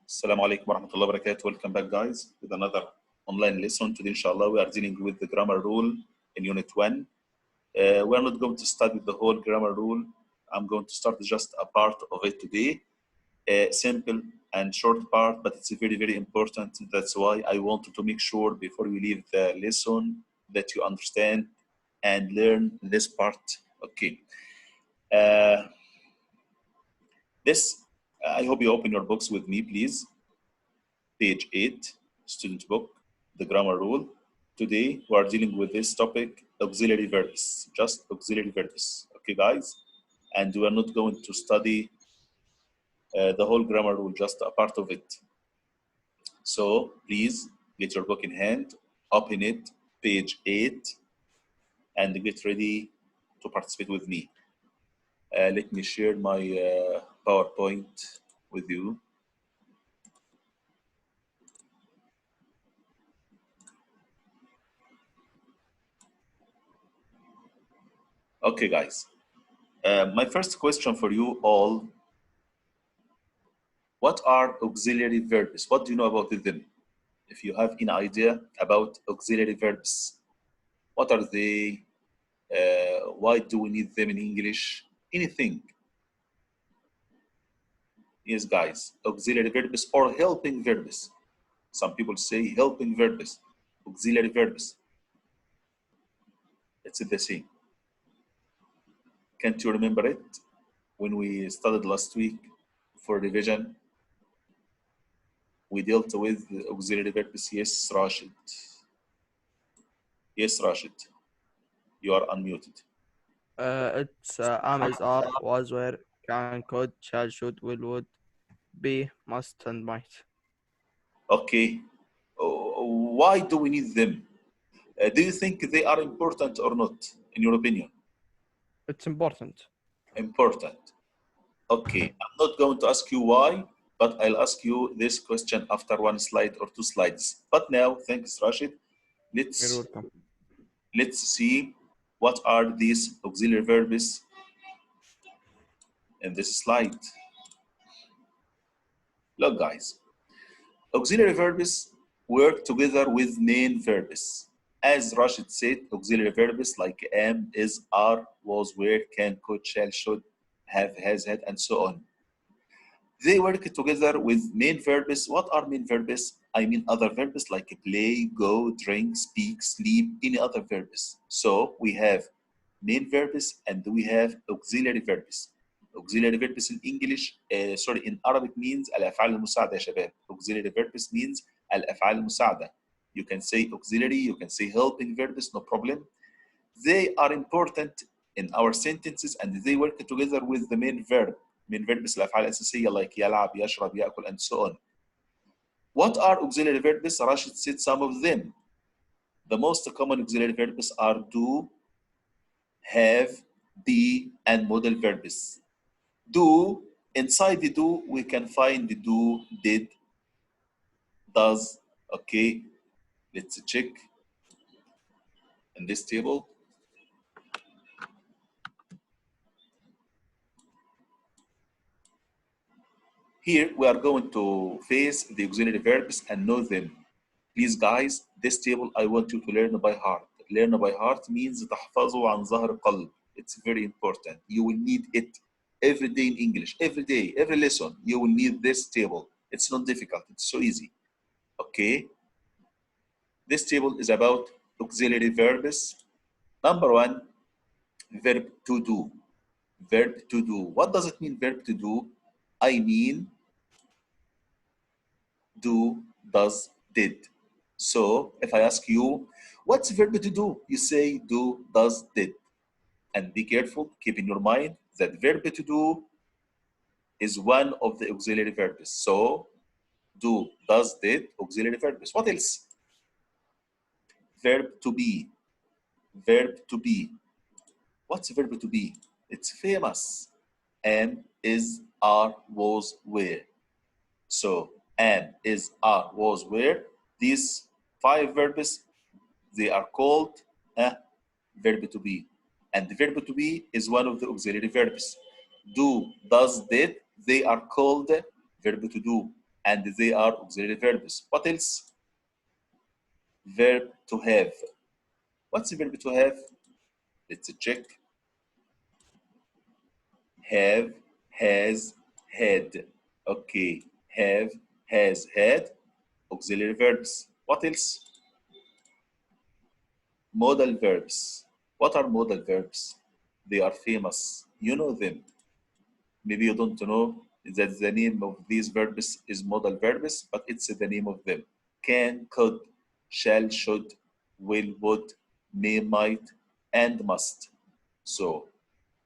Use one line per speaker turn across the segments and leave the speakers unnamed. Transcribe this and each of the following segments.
Assalamu alaikum warahmatullahi wabarakatuh. Welcome back, guys, with another online lesson. Today, inshallah, we are dealing with the grammar rule in Unit 1. We are not going to study the whole grammar rule. I'm going to start just a part of it today. A simple and short part, but it's very, very important. That's why I wanted to make sure before we leave the lesson that you understand and learn this part. Okay. I hope you open your books with me, please. Page 8, student book, the grammar rule. Today, we are dealing with this topic, auxiliary verbs, just auxiliary verbs. Okay, guys? And we are not going to study the whole grammar rule, just a part of it. So, please get your book in hand, open it, page 8, and get ready to participate with me. Let me share my PowerPoint with you. Okay, guys. My first question for you all, what are auxiliary verbs? What do you know about them? If you have any idea about auxiliary verbs, what are they? Why do we need them in English? Anything. Yes, guys, auxiliary verbs or helping verbs. Some people say helping verbs, auxiliary verbs. It's the same. Can't you remember it? When we studied last week for revision, we dealt with auxiliary verbs. Yes, Rashid. Yes, Rashid. You are unmuted.
It's am, is, are, was, were, can, could, shall, should, will, would, be, must, and might.
Okay. Why do we need them? Do you think they are important or not, in your opinion?
It's important.
Important. Okay. I'm not going to ask you why, but I'll ask you this question after one slide or two slides. But now, thanks, Rashid.
You're
Let's
welcome.
see what are these auxiliary verbs in this slide. Look, guys. Auxiliary verbs work together with main verbs. As Rashid said, auxiliary verbs like am, is, are, was, were, can, could, shall, should, have, has, had, and so on. They work together with main verbs. What are main verbs? I mean other verbs like play, go, drink, speak, sleep, any other verbs. So we have main verbs and we have auxiliary verbs. Auxiliary verbs in English, in Arabic means الأفعال المساعدة يا شباب. Auxiliary verbs means الأفعال المساعدة. You can say auxiliary, you can say helping verbs, no problem. They are important in our sentences and they work together with the main verb. Main verbs الأفعال الأساسية like يلعب, يشرب, يأكل, and so on. What are auxiliary verbs? Rashid said some of them. The most common auxiliary verbs are do, have, be, and modal verbs. Do, inside the do, we can find the do, did, does. Okay, let's check in this table. Here we are going to face the auxiliary verbs and know them. Please, guys, this table I want you to learn by heart. Learn by heart means تحفظه عن ظهر قلب. It's very important. You will need it every day in English. Every day, every lesson, you will need this table. It's not difficult. It's so easy. Okay. This table is about auxiliary verbs. Number one, verb to do. Verb to do. What does it mean, verb to do? I mean, do, does, did. So if I ask you, what's verb to do? You say do, does, did. And be careful, keep in your mind that verb to do is one of the auxiliary verbs. So do, does, did, auxiliary verbs. What else? Verb to be. Verb to be. What's verb to be? It's famous. Am, is, are, was, were. So am, is, are, was, were. These 5 verbs, they are called a verb to be. And the verb to be is one of the auxiliary verbs. Do, does, did, they are called verb to do. and they are auxiliary verbs. What else? Verb to have. What's the verb to have? Let's check. Have, has, had. Okay, have, has, had, auxiliary verbs. What else? Modal verbs. What are modal verbs? They are famous. You know them. Maybe you don't know that the name of these verbs is modal verbs, but it's the name of them. Can, could, shall, should, will, would, may, might, and must. So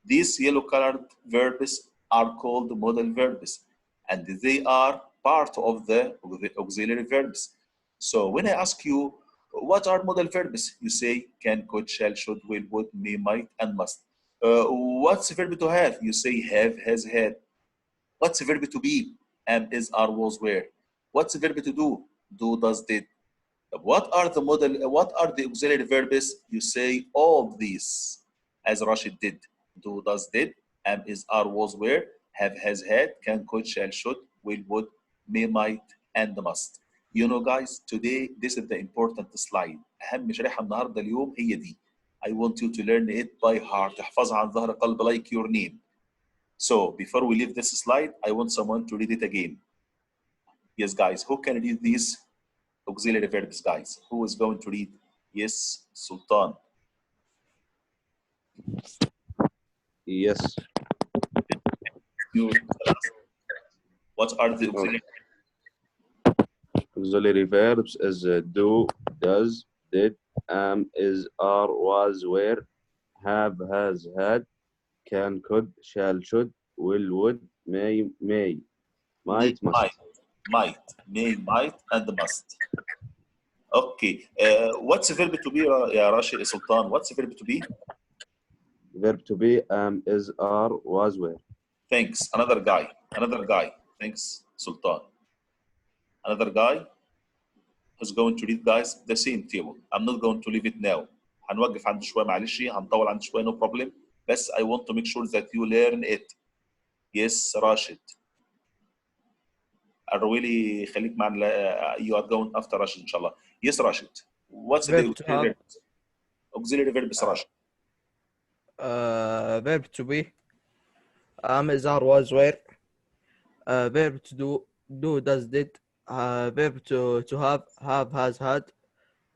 these yellow colored verbs are called modal verbs, and they are part of the auxiliary verbs. So when I ask you, what are modal verbs? You say can, could, shall, should, will, would, may, might, and must. What's the verb to have? You say have, has, had. What's the verb to be? Am, is, are, was, were. What's the verb to do? Do, does, did. What are the model? What are the auxiliary verbs? You say all these, as Rashid did. Do, does, did. Am, is, are, was, were. Have, has, had. Can, could, shall, should. Will, would. May, might, and must. You know, guys, today this is the important slide. أهم شريحة النهارده اليوم هي دي. I want you to learn it by heart. احفظها عن ظهر قلب like your name. So before we leave this slide, I want someone to read it again. Yes, guys, who can read these auxiliary verbs, guys? Who is going to read? Yes, Sultan.
Yes.
You tell us what are the auxiliary?
Auxiliary verbs is do, does, did, am, is, are, was, were, have, has, had, can, could, shall, should, will, would, may,
Need,
might, must.
may, might, and must. Okay. What's the verb to be, ya Rashid Sultan? What's the verb to be?
Verb to be am, is, are, was, were.
Thanks. Another guy. Another guy. Thanks, Sultan. Another guy who's going to read, guys, the same table. I'm not going to leave it now. هنوقف عنده شويه معلش هنطول عنده شويه no problem. بس I want to make sure that you learn it. Yes, Rashid. الرويلي خليك معنا. You are going after Rashid إن شاء الله. Yes, Rashid. What's the
verb to
auxiliary
have,
verb? Auxiliary verbs,
uh,
Rashid.
verb to be, am, is, are, was, were, verb to do, does, did, verb to have, has, had,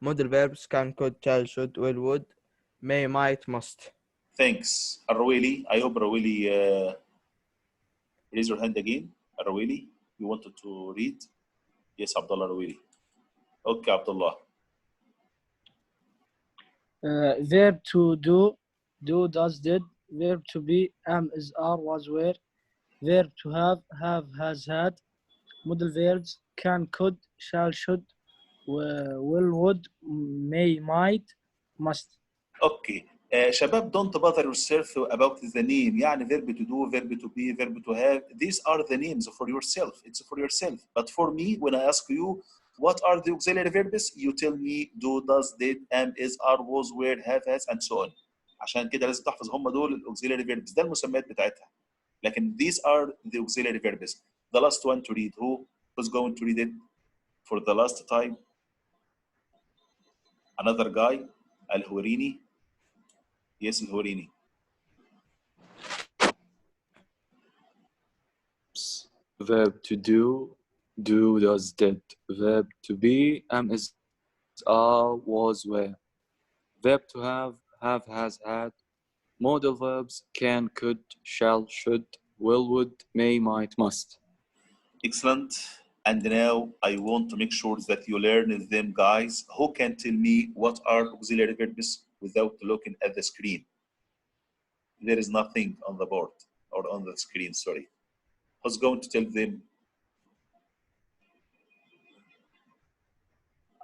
modal verbs can, could, shall, should, will, would, may, might, must.
Thanks. الرويلي. I hope الرويلي raise your hand again. الرويلي, you wanted to read? Yes, Abdullah الرويلي. Okay, Abdullah.
Verb to do, does, did. Verb to be, am, is, are, was, were. Verb to have, has, had. Modal verbs, can, could, shall, should, will, would, may, might, must.
اوكي. شباب don't bother yourself about the name. يعني verb to do, verb to be, verb to have. These are the names for yourself. It's for yourself. But for me, when I ask you what are the auxiliary verbs, you tell me do, does, did, am, is, are, was, were, have, has, and so on. عشان كده لازم تحفظ هم دول الاوكسيلري verbs. ده المسميات بتاعتها. لكن these are the auxiliary verbs. The last one to read. Who's going to read it for the last time? Another guy. الهوريني. Yes, الهوريني.
Verb to do, does, did. Verb to be, am, is, are, was, were. Verb to have, has, had. Modal verbs can, could, shall, should, will, would, may, might, must.
Excellent. And now I want to make sure that you learn them, guys. Who can tell me what are auxiliary verbs without looking at the screen? There is nothing on the board or on the screen, sorry. Who's going to tell them?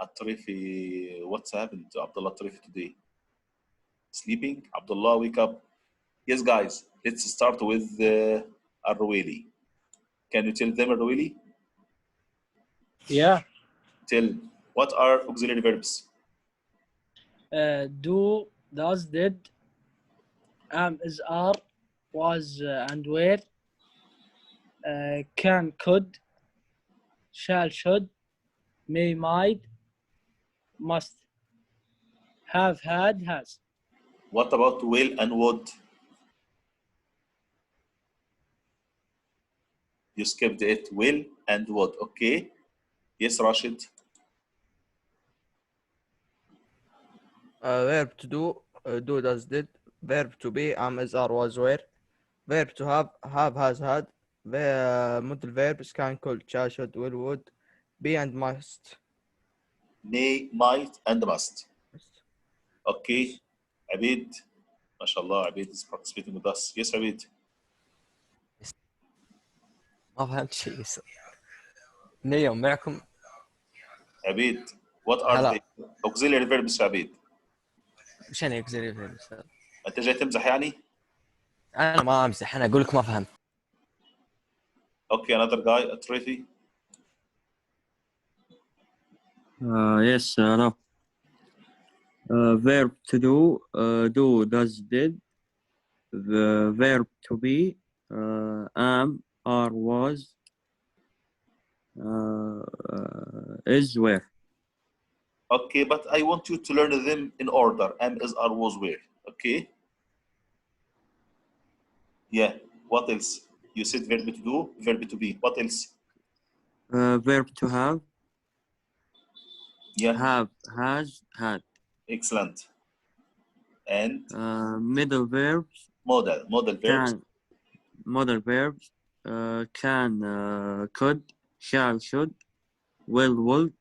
Atrifi, what's happened to Abdullah Atrifi today? Sleeping? Abdullah, wake up. Yes, guys, let's start with Arweli. Can you tell them, Arweli?
Yeah.
Tell, what are auxiliary verbs?
Do, does, did, am, is, are, was, and were. Can, could, shall, should, may, might, must, have, had, has.
What about will and would? You skipped it. Will and would. Okay. Yes, Rashid.
Verb to do, do, does, did. Verb to be, am, is, are, was, were. Verb to have, has, had. Modal verbs can, could, shall, should, will, would, be, and must.
May, might, and must. Okay. Abid. MashaAllah, Abid is participating with us. Yes, Abid.
ما فهمت شيء اليوم معكم.
Abid, what are
هلا.
the auxiliary verbs يا عبيد؟
وش يعني auxiliary verbs؟
انت جاي تمزح يعني؟
انا ما امزح، انا اقول لك ما فهمت.
Okay, another guy, Atrifi.
Yes, no. Verb to do, do, does, did. The verb to be, am, are, was, is, were.
Okay, but I want you to learn them in order. Am, is, are, was, were. Okay? Yeah. What else? You said verb to do, verb to be. What else?
Verb to have,
Yeah.
have, has, had.
Excellent. And
Middle verbs,
modal verbs.
can, modal verbs, can, could, shall, should, will, would,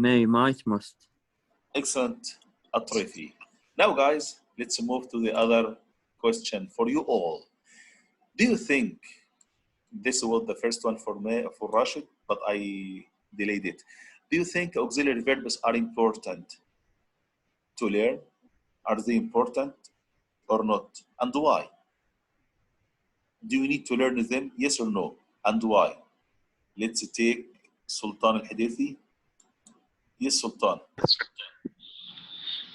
may, might, must.
Excellent, Atrifi. Now, guys, let's move to the other question for you all. Do you think this was the first one for me, for Rashid, but I delayed it. Do you think auxiliary verbs are important to learn? Are they important or not? And why? Do you need to learn them? Yes or no? And why? Let's take Sultan al-Hadithi. Yes, Sultan.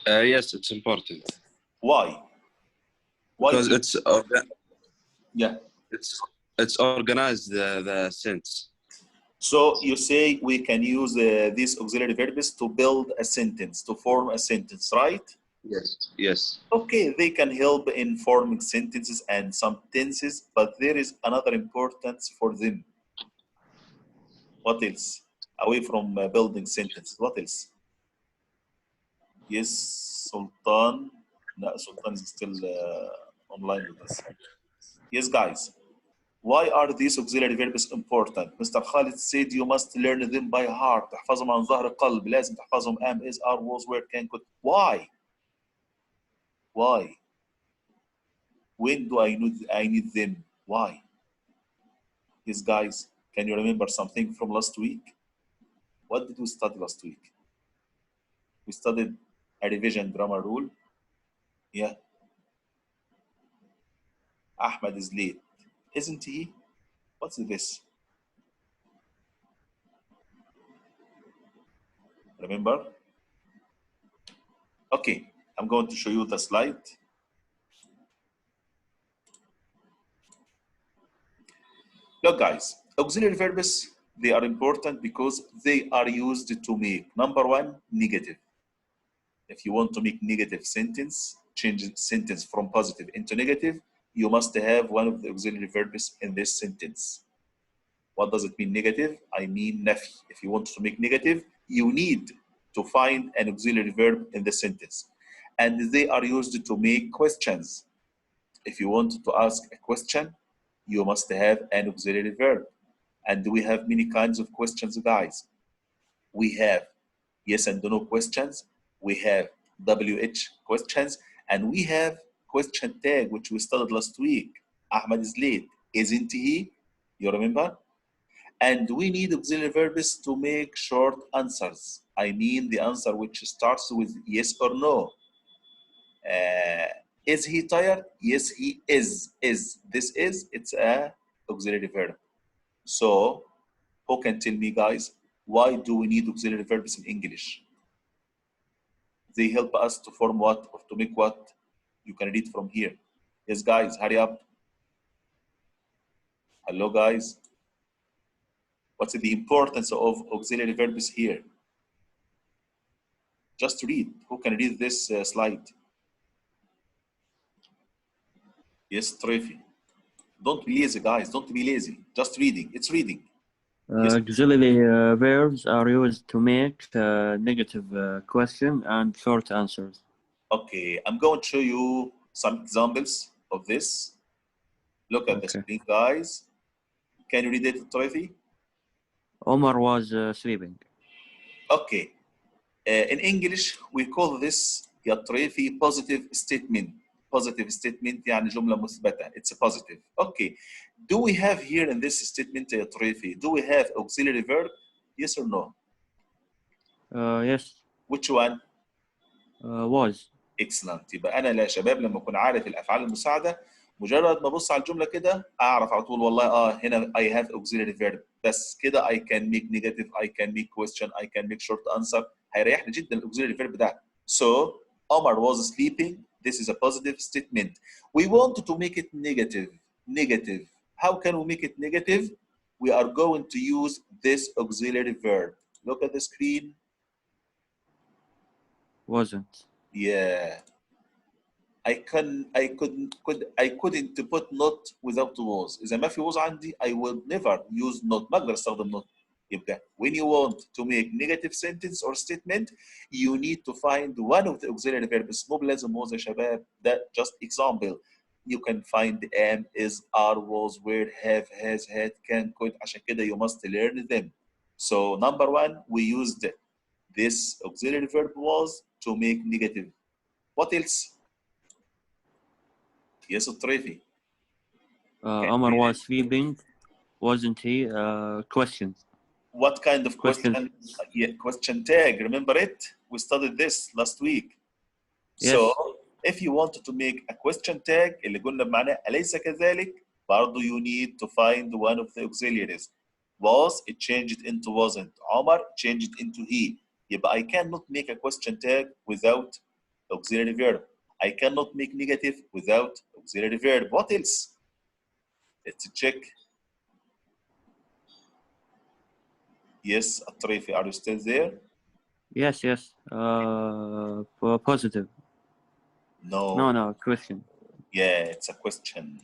Yes, it's important
Why? Why?
because
Yeah.
it's organized the sense.
So you say we can use these auxiliary verbs to build a sentence, to form a sentence, right?
Yes. Yes.
Okay, they can help in forming sentences and some tenses, but there is another importance for them. What else? Away from building sentences, what else? Yes, Sultan. No, Sultan is still online with us. Yes, guys. Why are these auxiliary verbs important? Mr. Khalid said you must learn them by heart. تحفظهم عن ظهر قلب. لازم تحفظهم am, is, are, was, were, can, could. Why? Why? When do I need them? Why? Yes, guys, can you remember something from last week? What did we study last week? We studied a revision grammar rule. Yeah. Ahmed is late. Isn't he? What's this? Remember? Okay, I'm going to show you the slide. Look, guys, auxiliary verbs, they are important because they are used to make, number one, negative. If you want to make negative sentence, change sentence from positive into negative, you must have one of the auxiliary verbs in this sentence. What does it mean negative? I mean nafi. If you want to make negative, you need to find an auxiliary verb in the sentence. And they are used to make questions. If you want to ask a question, you must have an auxiliary verb. And we have many kinds of questions, guys. We have yes and no questions. We have WH questions. And we have question tag, which we studied last week. Ahmed is late. Isn't he? You remember? And we need auxiliary verbs to make short answers. I mean the answer which starts with yes or no. Is he tired? Yes, he is. This is, it's a auxiliary verb. So, who can tell me, guys, why do we need auxiliary verbs in English? They help us to form what or to make what? You can read from here. Yes, guys, hurry up. Hello, guys. What's the importance of auxiliary verbs here? Just read. Who can read this slide? Yes, Trefi. Don't be lazy, guys. Don't be lazy. Just reading. It's reading. Yes.
Auxiliary verbs are used to make negative question and short answers.
Okay, I'm going to show you some examples of this. Look at the
Okay.
screen, guys. Can you read it, Trefi?
Omar was sleeping.
Okay. In English, we call this يا طريفي positive statement. Positive statement يعني جملة مثبتة. It's a positive. Okay. Do we have here in this statement يا طريفي, do we have auxiliary verb? Yes or no?
Yes.
Which one?
Was.
Excellent. يبقى أنا يا شباب لما أكون عارف الأفعال المساعدة مجرد ما أبص على الجملة كده أعرف على طول والله هنا I have auxiliary verb. بس كده I can make negative, I can make question, I can make short answer. هيريحني جدا الاوكسيلري فيرب ده. So Omar was sleeping. This is a positive statement. We want to make it negative. Negative. How can we make it negative? We are going to use this auxiliary verb. Look at the screen.
Wasn't.
Yeah. I couldn't put not without was. إذا ما في was عندي I will never use not. ما أقدر أستخدم not. يبقى when you want to make negative sentence or statement you need to find one of the auxiliary verbs. مو بلازم was يا شباب. ده just example. You can find am, is, are, was, were, have, has, had, can, could. عشان كده you must learn them. So number one, we used this auxiliary verb was to make negative. What else? Yes, الطريفي.
Omar was sleeping. Wasn't he? Questions.
What kind of question?
Question.
Yeah, question tag. Remember it? We studied this last week.
Yes.
So if you wanted to make a question tag اللي قلنا بمعنى أليس كذلك برضه you need to find one of the auxiliaries. Was it changed into wasn't. Omar changed into he. يبقى I cannot make a question tag without auxiliary verb. I cannot make negative without auxiliary verb. What else? Let's check. Yes, Atrifi, are you still there?
Yes. Yes. Positive.
No.
No. Question.
Yeah, it's a question.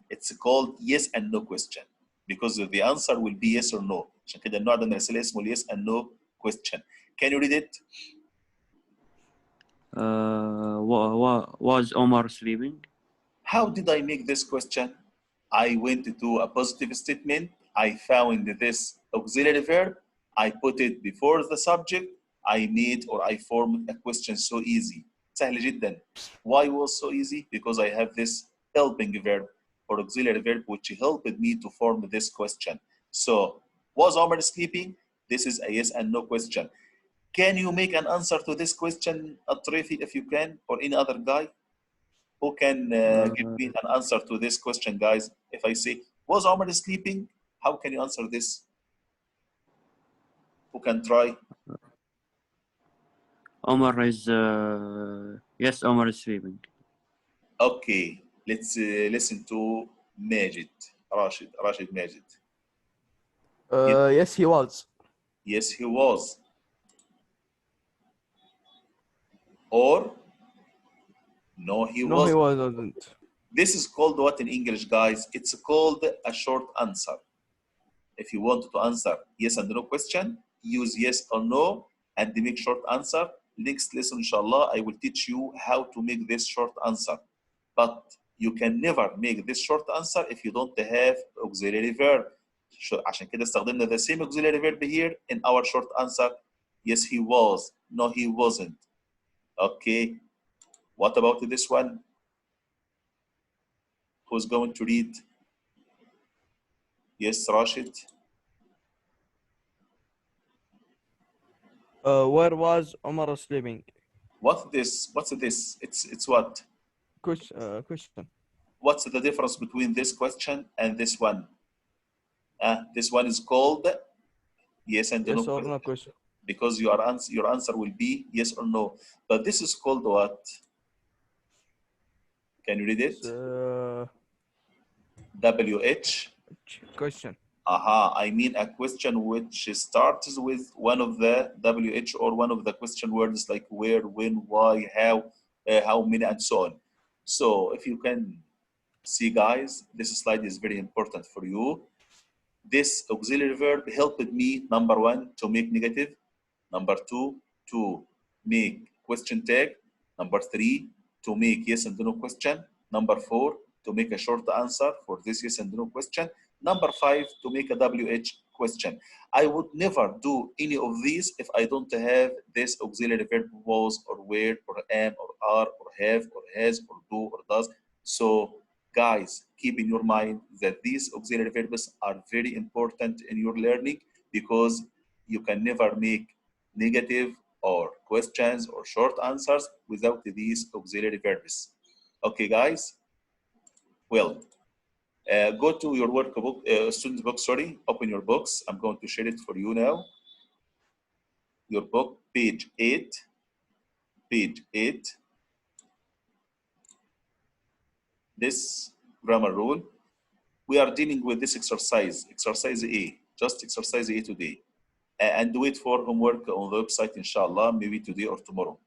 It's called yes and no question because the answer will be yes or no. عشان كده النوع ده من الأسئلة اسمه yes and no question. Can you read it?
Was Omar sleeping?
How did I make this question? I went to a positive statement. I found this auxiliary verb. I put it before the subject. I made or I formed a question so easy. سهل جدا. Why was so easy? Because I have this helping verb or auxiliary verb which helped me to form this question. So, was Omar sleeping? This is a yes and no question. Can you make an answer to this question, Atrifi, if you can, or any other guy? Who can give me an answer to this question, guys? If I say, was Omar sleeping? How can you answer this? Who can try?
Omar is. Yes, Omar is sleeping.
Okay, let's listen to Majid. Rashid Majid.
Yes, he was.
Yes, he was. Or no, he
No, he wasn't.
This is called what in English, guys? It's called a short answer. If you want to answer yes and no question, use yes or no and make short answer. Next lesson, inshallah, I will teach you how to make this short answer. But you can never make this short answer if you don't have auxiliary verb. عشان كده استخدمنا the same auxiliary verb here in our short answer. Yes, he was. No, he wasn't. Okay. What about this one? Who's going to read? Yes, Rashid.
Where was Omar sleeping?
What's this? What's this? It's what?
Question.
What's the difference between this question and this one? This one is called yes and
Yes
no
or
question.
no question.
Because your answer will be yes or no. But this is called what? Can you read it?
It's,
WH.
question.
I mean a question which starts with one of the WH or one of the question words like where, when, why, how many, and so on. So if you can see, guys, this slide is very important for you. This auxiliary verb helped me, number one, to make negative. Number two, to make question tag. Number three, to make yes and no question. Number four, to make a short answer for this yes and no question. Number five, to make a WH question. I would never do any of these if I don't have this auxiliary verb was or were or am or are or have or has or do or does. So guys, keep in your mind that these auxiliary verbs are very important in your learning because you can never make negative or questions or short answers without these auxiliary verbs. Okay, guys? Well, go to your workbook, student book, sorry, open your books. I'm going to share it for you now. Your book, page 8. Page 8. This grammar rule. We are dealing with this exercise, exercise A, just exercise A today. And wait for homework on the website, inshallah, maybe today or tomorrow.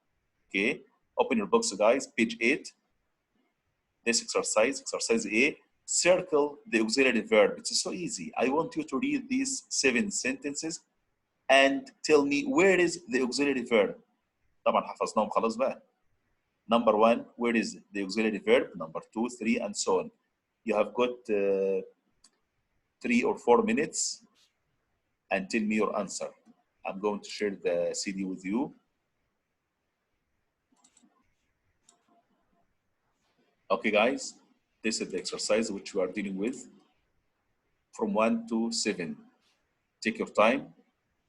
Okay, open your books, guys, page 8. This exercise, exercise A, circle the auxiliary verb. It's so easy. I want you to read these 7 sentences and tell me where is the auxiliary verb. طبعا حفظناهم خلاص بقى. Number 1, where is the auxiliary verb? Number 2, 3, and so on. You have got 3 or 4 minutes and tell me your answer. I'm going to share the CD with you. Okay, guys, this is the exercise which we are dealing with from 1 to 7. Take your time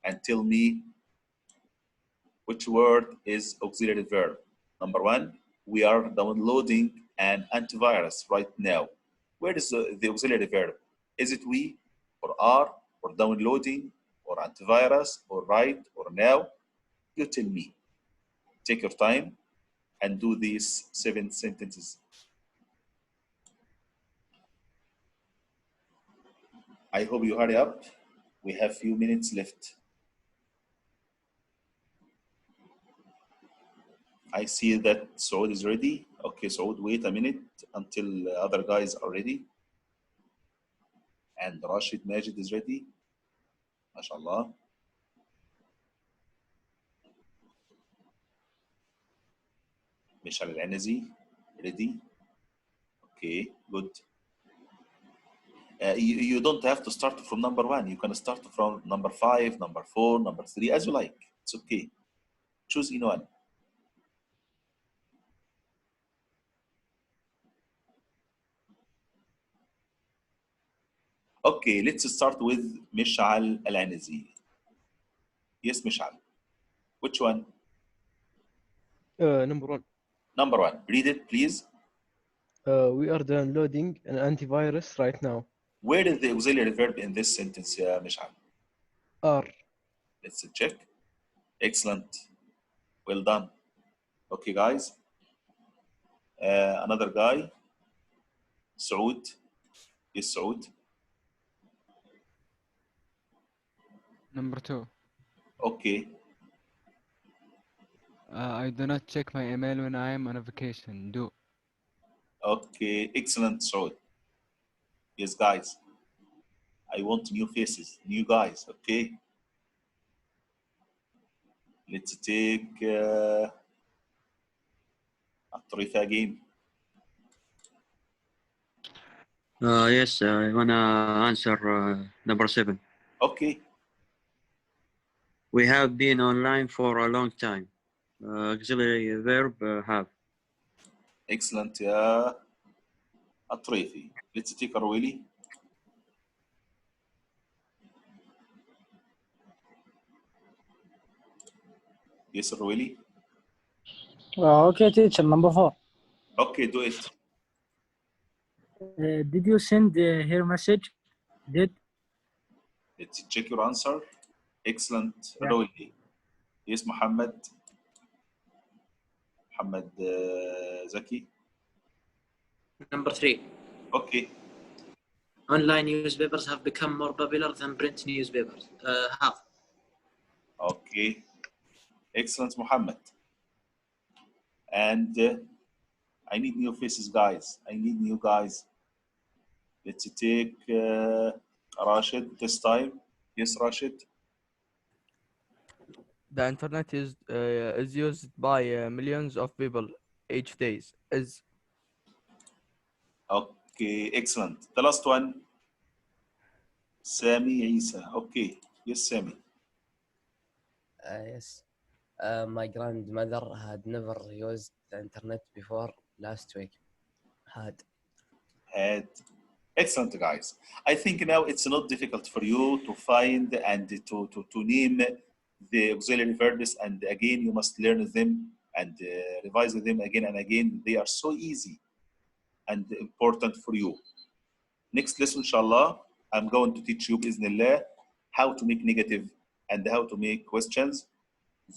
and tell me which word is auxiliary verb. Number 1, we are downloading an antivirus right now. Where is the auxiliary verb? Is it we, or are, or downloading, or antivirus, or right, or now? You tell me. Take your time and do these 7 sentences. I hope you hurry up. We have few minutes left. I see that Saud is ready. Okay, Saud, wait a minute until other guys are ready. And Rashid Majid is ready. MashaAllah. Mishal Al-Anazi, ready. Okay, good. You don't have to start from number 1. You can start from number 5, number 4, number 3, as you like. It's okay. Choose any one. Okay, let's start with Mishal Al-Anazi. Yes, Mishal. Which one?
Number 1.
Number 1. Read it, please.
We are downloading an antivirus right now.
Where is the auxiliary verb in this sentence, Mishal?
Are.
Let's check. Excellent. Well done. Okay, guys. Another guy. Saud. Yes, Saud.
Number 2.
Okay.
I do not check my email when I am on a vacation. Do.
Okay. Excellent, Saud. Yes, guys. I want new faces, new guys. Okay. Let's take Tarifa again.
Yes, I wanna answer number 7.
Okay.
We have been online for a long time. Auxiliary verb have.
Excellent, Atrifi. Let's take Arweli. Yes, Arweli.
Okay, teacher. Number 4.
Okay, do it.
Did you send her message? Did?
Let's check your answer. Excellent,
Yeah.
Arweli. Yes, Muhammad. Muhammad Zaki.
Number 3.
Okay.
Online newspapers have become more popular than print newspapers. Have.
Okay. Excellent, Muhammad. And I need new faces, guys. I need new guys. Let's take Rashid this time. Yes, Rashid.
The internet is used by millions of people each day. Is
Okay, excellent. The last one, Sami Isa. Okay. Yes, Sami.
Yes. My grandmother had never used the internet before last week. Had.
Had. Excellent, guys. I think now it's not difficult for you to find and to name the auxiliary verbs, and again, you must learn them and revise them again and again. They are so easy and important for you. Next lesson, inshallah, I'm going to teach you, bismillah, how to make negative and how to make questions.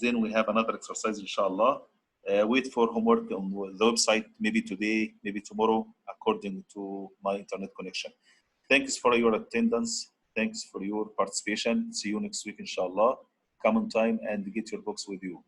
Then we have another exercise, inshallah. Wait for homework on the website, maybe today, maybe tomorrow, according to my internet connection. Thanks for your attendance. Thanks for your participation. See you next week, inshallah. Come on time and get your books with you.